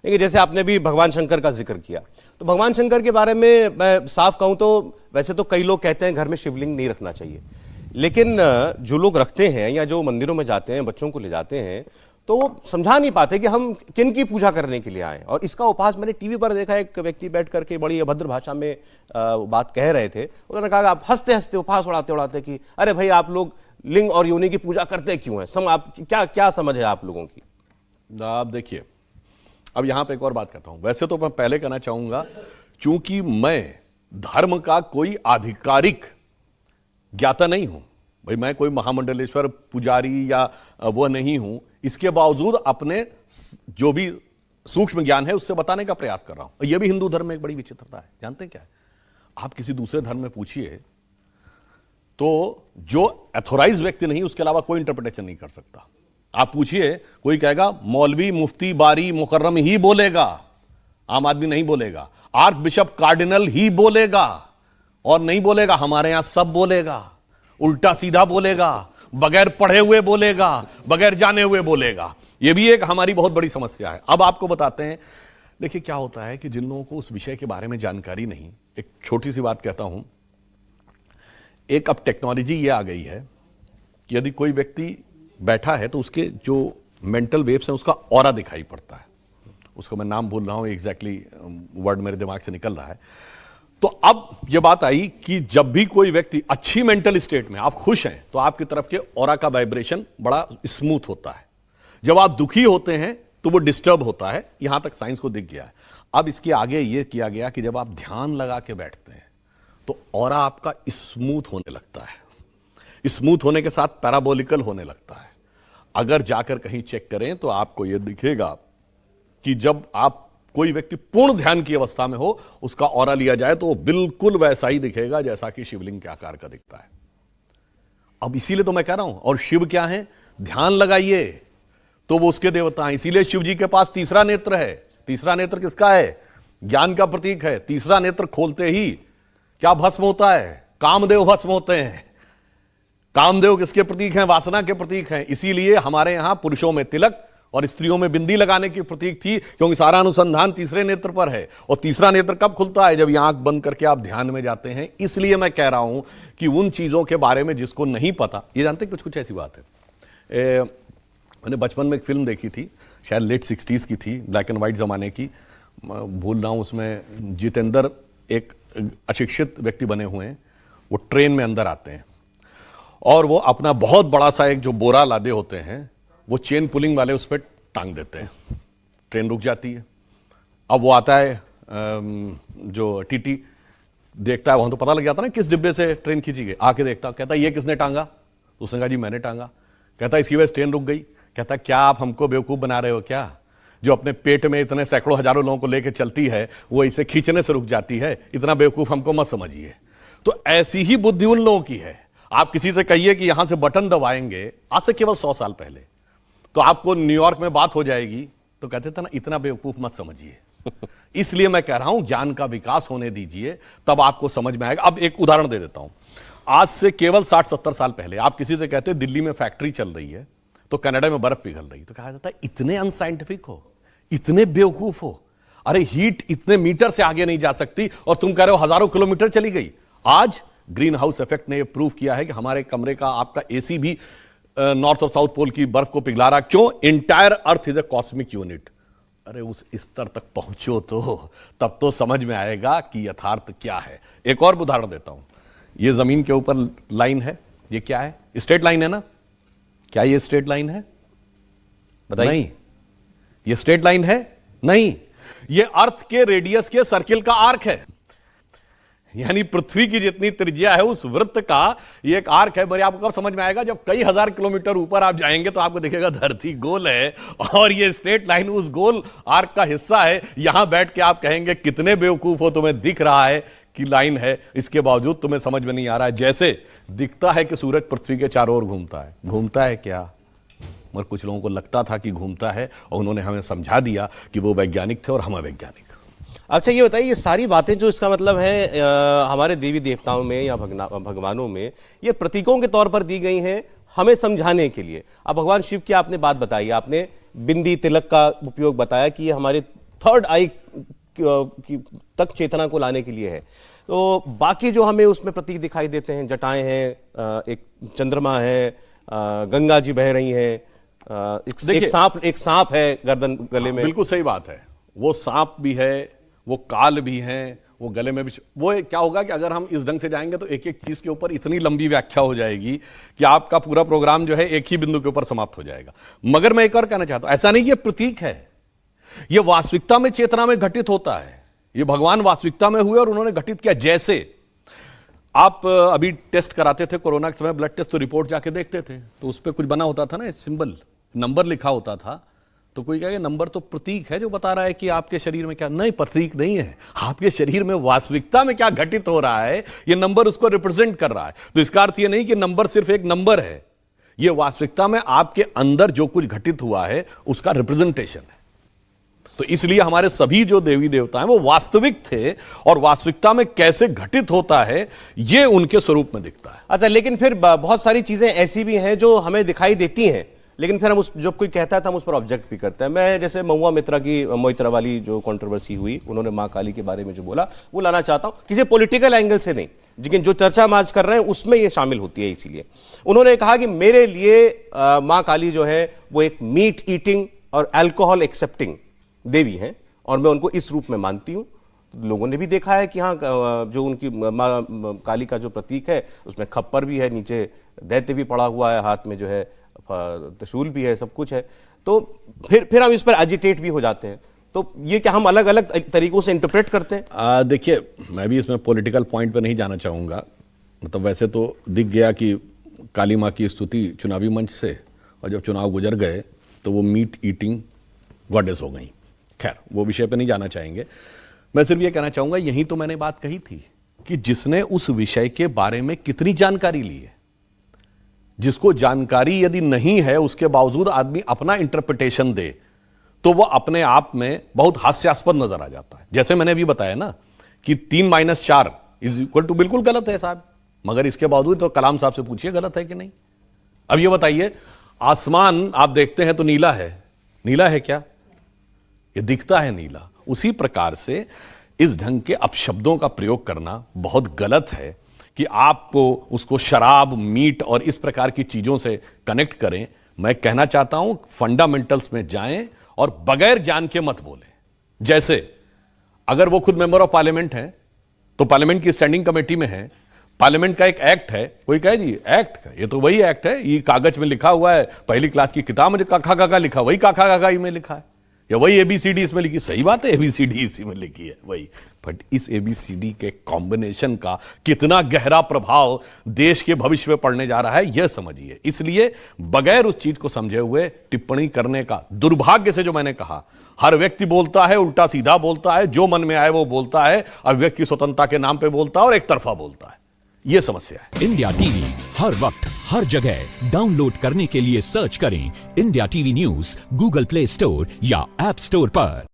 देखिए, जैसे आपने भी भगवान शंकर का जिक्र किया, तो भगवान शंकर के बारे में मैं साफ कहूं तो वैसे तो कई लोग कहते हैं घर में शिवलिंग नहीं रखना चाहिए, लेकिन जो लोग रखते हैं या जो मंदिरों में जाते हैं, बच्चों को ले जाते हैं, तो वो समझा नहीं पाते कि हम किन की पूजा करने के लिए आए। और इसका उपहास मैंने टीवी पर देखा, एक व्यक्ति बैठ करके बड़ी अभद्र भाषा में बात कह रहे थे। उन्होंने कहा आप हंसते हंसते उपहास उड़ाते उड़ाते कि अरे भाई आप लोग लिंग और योनि की पूजा करते क्यों हैं, आप क्या समझ है आप लोगों की? आप देखिए, अब यहां पे एक और बात कहता हूं। वैसे तो मैं पहले कहना चाहूंगा, चूंकि मैं धर्म का कोई आधिकारिक ज्ञाता नहीं हूं, भाई मैं कोई महामंडलेश्वर पुजारी या वो नहीं हूं, इसके बावजूद अपने जो भी सूक्ष्म ज्ञान है उससे बताने का प्रयास कर रहा हूं। यह भी हिंदू धर्म में एक बड़ी विचित्रता है। जानते हैं क्या है? आप किसी दूसरे धर्म में पूछिए तो जो एथोराइज व्यक्ति नहीं, उसके अलावा कोई इंटरप्रिटेशन नहीं कर सकता। आप पूछिए, कोई कहेगा मौलवी, मुफ्ती, बारी, मुकर्रम ही बोलेगा, आम आदमी नहीं बोलेगा। आर्क बिशप, कार्डिनल ही बोलेगा, और नहीं बोलेगा हमारे यहां सब बोलेगा, उल्टा सीधा बोलेगा, बगैर पढ़े हुए बोलेगा, बगैर जाने हुए बोलेगा। यह भी एक हमारी बहुत बड़ी समस्या है। अब आपको बताते हैं, देखिए क्या होता है कि जिन लोगों को उस विषय के बारे में जानकारी नहीं, एक छोटी सी बात कहता हूं, एक अब टेक्नोलॉजी ये आ गई है कि यदि कोई व्यक्ति बैठा है तो उसके जो मेंटल वेव्स हैं उसका ऑरा दिखाई पड़ता है। उसको मैं नाम भूल रहा हूं, एग्जैक्टली वर्ड मेरे दिमाग से निकल रहा है। तो अब यह बात आई कि जब भी कोई व्यक्ति अच्छी मेंटल स्टेट में, आप खुश हैं, तो आपकी तरफ के ऑरा का वाइब्रेशन बड़ा स्मूथ होता है। जब आप दुखी होते हैं तो वो डिस्टर्ब होता है। यहां तक साइंस को दिख गया है। अब इसके आगे यह किया गया कि जब आप ध्यान लगा के बैठते हैं तो ऑरा आपका स्मूथ होने लगता है। स्मूथ होने के साथ पैराबोलिकल होने लगता है। अगर जाकर कहीं चेक करें तो आपको यह दिखेगा कि जब आप कोई व्यक्ति पूर्ण ध्यान की अवस्था में हो, उसका ऑरा लिया जाए तो वो बिल्कुल वैसा ही दिखेगा जैसा कि शिवलिंग के आकार का दिखता है। अब इसीलिए तो मैं कह रहा हूं, और शिव क्या है, ध्यान लगाइए तो वो उसके देवता हैं। इसीलिए शिव जी के पास तीसरा नेत्र है। तीसरा नेत्र किसका है? ज्ञान का प्रतीक है। तीसरा नेत्र खोलते ही क्या भस्म होता है? कामदेव भस्म होते हैं। कामदेव किसके प्रतीक हैं? वासना के प्रतीक हैं। इसीलिए हमारे यहां पुरुषों में तिलक और स्त्रियों में बिंदी लगाने की प्रतीक थी, क्योंकि सारा अनुसंधान तीसरे नेत्र पर है। और तीसरा नेत्र कब खुलता है? जब ये आंख बंद करके आप ध्यान में जाते हैं। इसलिए मैं कह रहा हूं कि उन चीजों के बारे में जिसको नहीं पता, ये जानते कुछ कुछ ऐसी बात है। मैंने बचपन में एक फिल्म देखी थी, शायद लेट 60s की थी, ब्लैक एंड व्हाइट जमाने की, भूल रहा हूं। उसमें जितेंद्र एक अशिक्षित व्यक्ति बने हुए हैं। वो ट्रेन में अंदर आते हैं और वो अपना बहुत बड़ा सा एक जो बोरा लादे होते हैं, वो चेन पुलिंग वाले उस पर टांग देते हैं। ट्रेन रुक जाती है। अब वो आता है, जो टीटी देखता है, वहां तो पता लग जाता है ना किस डिब्बे से ट्रेन खींची गई। आके देखता, कहता ये किसने टांगा? उसने कहा जी मैंने टांगा। कहता इसकी वजह से ट्रेन रुक गई। कहता क्या आप हमको बेवकूफ बना रहे हो क्या? जो अपने पेट में इतने सैकड़ों हजारों लोगों को लेकर चलती है, वो इसे खींचने से रुक जाती है। इतना बेवकूफ हमको मत समझिए। तो ऐसी ही बुद्धि उन लोगों की है। आप किसी से कहिए कि यहां से बटन दबाएंगे, आज से केवल 100 साल पहले, तो आपको न्यूयॉर्क में बात हो जाएगी, तो कहते थे ना इतना बेवकूफ मत समझिए। इसलिए मैं कह रहा हूं ज्ञान का विकास होने दीजिए, तब आपको समझ में आएगा। अब एक उदाहरण दे देता हूं। आज से केवल 60-70 साल पहले आप किसी से कहते दिल्ली में फैक्ट्री चल रही है तो कनाडा में बर्फ पिघल रही, तो कहा जाता है इतने अनसाइंटिफिक हो, इतने बेवकूफ हो, अरे हीट इतने मीटर से आगे नहीं जा सकती और तुम कह रहे हो हजारों किलोमीटर चली गई। आज ग्रीन हाउस इफेक्ट ने यह प्रूव किया है कि हमारे कमरे का आपका एसी भी नॉर्थ और साउथ पोल की बर्फ को पिघला रहा। क्यों? Entire earth is a cosmic unit. अरे उस स्तर तक पहुंचो तो तब तो समझ में आएगा कि यथार्थ क्या है। एक और उदाहरण देता हूं। ये जमीन के ऊपर लाइन है, ये क्या है? स्ट्रेट लाइन है ना? क्या ये स्ट्रेट लाइन है? बताइए। नहीं, ये स्ट्रेट लाइन है नहीं, ये अर्थ के रेडियस के सर्किल का आर्क है। यानी पृथ्वी की जितनी त्रिज्या है उस वृत्त का ये एक आर्क है। मेरे आपको कब समझ में आएगा? जब कई हजार किलोमीटर ऊपर आप जाएंगे तो आपको दिखेगा धरती गोल है और ये स्ट्रेट लाइन उस गोल आर्क का हिस्सा है। यहां बैठ के आप कहेंगे कितने बेवकूफ हो, तुम्हें दिख रहा है कि लाइन है, इसके बावजूद तुम्हें समझ में नहीं आ रहा है। जैसे दिखता है कि सूरज पृथ्वी के चारों ओर घूमता है, घूमता है क्या? मगर कुछ लोगों को लगता था कि घूमता है और उन्होंने हमें समझा दिया कि वो वैज्ञानिक थे और हम अवैज्ञानिक। अच्छा ये बताइए, ये सारी बातें जो इसका मतलब है हमारे देवी देवताओं में या भगवानों में, ये प्रतीकों के तौर पर दी गई हैं हमें समझाने के लिए। अब भगवान शिव की आपने बात बताई, आपने बिंदी तिलक का उपयोग बताया कि ये हमारे थर्ड आई तक चेतना को लाने के लिए है। तो बाकी जो हमें उसमें प्रतीक दिखाई देते हैं, जटाएं हैं, एक चंद्रमा है, गंगा जी बह रही हैं, एक सांप है गर्दन गले में। बिल्कुल सही बात है, वो सांप भी है, वो काल भी है, वो गले में भी। वो क्या होगा कि अगर हम इस ढंग से जाएंगे तो एक एक चीज के ऊपर इतनी लंबी व्याख्या हो जाएगी कि आपका पूरा प्रोग्राम जो है एक ही बिंदु के ऊपर समाप्त हो जाएगा। मगर मैं एक और कहना चाहता हूं, ऐसा नहीं ये प्रतीक है, ये वास्तविकता में चेतना में घटित होता है। ये भगवान वास्तविकता में हुए और उन्होंने घटित किया। जैसे आप अभी टेस्ट कराते थे कोरोना के समय, ब्लड टेस्ट, तो रिपोर्ट जाके देखते थे तो उस पर कुछ बना होता था ना, सिंबल, नंबर लिखा होता था। तो कोई कहेगा नंबर तो प्रतीक है जो बता रहा है कि आपके शरीर में क्या। नहीं, प्रतीक नहीं है, आपके शरीर में वास्तविकता में क्या घटित हो रहा है, ये नंबर उसको रिप्रेजेंट कर रहा है। तो इसका अर्थ ये नहीं कि नंबर सिर्फ एक नंबर है, ये वास्तविकता में आपके अंदर जो कुछ घटित हुआ है उसका रिप्रेजेंटेशन है। तो इसलिए हमारे सभी जो देवी देवता हैं वो वास्तविक थे, और वास्तविकता में कैसे घटित होता है ये उनके स्वरूप में दिखता है। अच्छा, लेकिन फिर बहुत सारी चीजें ऐसी भी हैं जो हमें दिखाई देती हैं, लेकिन फिर हम उस, जब कोई कहता है तो हम उस पर ऑब्जेक्ट भी करते हैं। मैं जैसे महुआ मित्रा की, मोइत्रा वाली जो कंट्रोवर्सी हुई, उन्होंने मां काली के बारे में जो बोला वो लाना चाहता हूं, किसी पॉलिटिकल एंगल से नहीं, लेकिन जो चर्चा हम आज कर रहे हैं उसमें ये शामिल होती है। इसीलिए उन्होंने कहा कि मेरे लिए मां काली जो है वो एक मीट ईटिंग और अल्कोहल एक्सेप्टिंग देवी हैं, और मैं उनको इस रूप में मानती हूं। लोगों ने भी देखा है कि हाँ, जो उनकी मां काली का जो प्रतीक है उसमें खप्पर भी है, नीचे दैत्य भी पड़ा हुआ है, हाथ में जो है त्रिशूल भी है, सब कुछ है। तो फिर हम इस पर एजिटेट भी हो जाते हैं। तो ये क्या हम अलग अलग तरीकों से इंटरप्रेट करते हैं? देखिए, मैं भी इसमें पॉलिटिकल पॉइंट पे नहीं जाना चाहूंगा। मतलब वैसे तो दिख गया कि काली माँ की स्तुति चुनावी मंच से, और जब चुनाव गुजर गए तो वो मीट ईटिंग गॉडेस हो गई। खैर, वो विषय पे नहीं जाना चाहेंगे। मैं सिर्फ ये कहना चाहूंगा, यही तो मैंने बात कही थी कि जिसने उस विषय के बारे में कितनी जानकारी ली है, जिसको जानकारी यदि नहीं है उसके बावजूद आदमी अपना इंटरप्रिटेशन दे, तो वह अपने आप में बहुत हास्यास्पद नजर आ जाता है। जैसे मैंने अभी बताया ना कि 3 - 4 = बिल्कुल गलत है साहब, मगर इसके बावजूद तो कलाम साहब से पूछिए गलत है कि नहीं। अब ये बताइए, आसमान आप देखते हैं तो नीला है, नीला है क्या? ये दिखता है नीला। उसी प्रकार से इस ढंग के अपशब्दों का प्रयोग करना बहुत गलत है कि आपको उसको शराब, मीट और इस प्रकार की चीजों से कनेक्ट करें। मैं कहना चाहता हूं फंडामेंटल्स में जाएं और बगैर जान के मत बोलें। जैसे अगर वो खुद मेंबर ऑफ पार्लियामेंट हैं तो पार्लियामेंट की स्टैंडिंग कमेटी में है, पार्लियामेंट का एक एक्ट है, कोई कहे जी एक्ट का, ये तो वही एक्ट है, ये कागज में लिखा हुआ है, पहली क्लास की किताब में जो काका काका लिखा वही काका काका में लिखा है, या वही एबीसीडी इसमें लिखी। सही बात है, एबीसीडी इसी में लिखी है वही, बट इस एबीसीडी के कॉम्बिनेशन का कितना गहरा प्रभाव देश के भविष्य में पड़ने जा रहा है यह समझिए। इसलिए बगैर उस चीज को समझे हुए टिप्पणी करने का, दुर्भाग्य से जो मैंने कहा, हर व्यक्ति बोलता है, उल्टा सीधा बोलता है, जो मन में आए वो बोलता है, अभिव्यक्ति की स्वतंत्रता के नाम पे बोलता है और एक तरफा बोलता है। यह समस्या है। इंडिया टीवी हर वक्त हर जगह डाउनलोड करने के लिए सर्च करें India TV news Google play store या ऐप स्टोर पर।